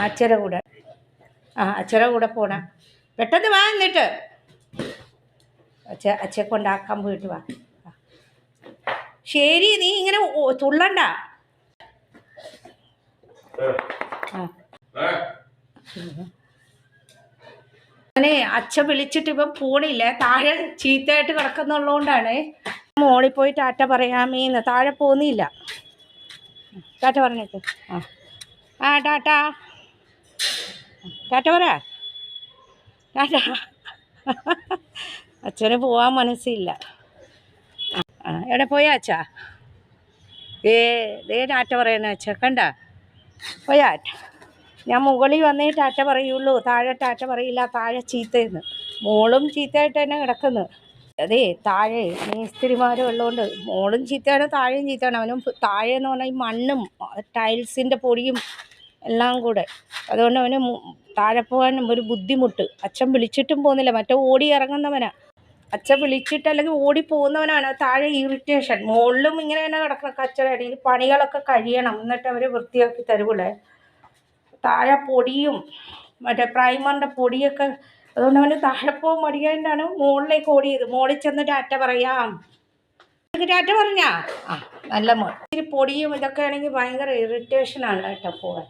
അച്ഛരെ കൂടെ അച്ഛരെ കൂടെ പോണ പെട്ടെന്ന് വാ എന്നിട്ട് അച്ഛയെ കൊണ്ടാക്കാൻ പോയിട്ട് വാ. ശരി, നീ ഇങ്ങനെ തുള്ളണ്ട. അങ്ങനെ അച്ഛൻ വിളിച്ചിട്ട് ഇപ്പം പോണില്ല, താഴെ ചീത്തയായിട്ട് കിടക്കുന്നുള്ളതുകൊണ്ടാണ്. മോളിൽ പോയി ടാറ്റ പറയാമേന്ന്. താഴെ പോന്നില്ല. ടാറ്റ പറഞ്ഞേക്ക്. ടാറ്റ ടാറ്റ പറ. ടാറ്റ. അച്ഛന് പോവാൻ മനസ്സില്ല. എവിടെ പോയാ അച്ഛാ? ദേ ടാറ്റ പറയണ അച്ഛ കണ്ട പോയാ. ഞാൻ മുകളിൽ വന്നേ ടാറ്റ പറയുള്ളൂ, താഴെ ടാറ്റ പറയില്ല. താഴെ ചീത്തയെന്ന്. മോളും ചീത്തയായിട്ട് തന്നെ കിടക്കുന്നു. അതേ താഴെ മേസ്തിരിമാരും ഉള്ളതുകൊണ്ട് മോളും ചീത്തയാണ്, താഴെയും ചീത്തയാണ്. അവനും താഴെന്ന് പറഞ്ഞാൽ ഈ മണ്ണും ടൈൽസിൻ്റെ പൊടിയും എല്ലാം കൂടെ, അതുകൊണ്ട് അവന് താഴെ പോകാൻ ഒരു ബുദ്ധിമുട്ട്. അച്ഛൻ വിളിച്ചിട്ടും പോകുന്നില്ല. മറ്റേ ഓടി ഇറങ്ങുന്നവനാ. അച്ഛൻ വിളിച്ചിട്ട് അല്ലെങ്കിൽ ഓടി പോകുന്നവനാണ്. താഴെ ഇറിറ്റേഷൻ. മുകളിലും ഇങ്ങനെ തന്നെ കിടക്കണം കച്ചറയാണ്. ഈ പണികളൊക്കെ കഴിയണം, എന്നിട്ട് അവർ വൃത്തിയാക്കി തരുള്ളേ. താഴെ പൊടിയും മറ്റേ പ്രൈമറിൻ്റെ പൊടിയൊക്കെ, അതുകൊണ്ട് അവന് താഴെ പോകാൻ മടിയായിട്ടാണ് മുകളിലേക്ക് ഓടിയത്. മുകളിൽ ചെന്ന് ടാറ്റ പറയാം. ടാറ്റ പറഞ്ഞാ നല്ല മോൾ. ഇത്തിരി പൊടിയും ഇതൊക്കെ ആണെങ്കിൽ ഭയങ്കര ഇറിറ്റേഷനാണ് കേട്ടോ പോകാൻ.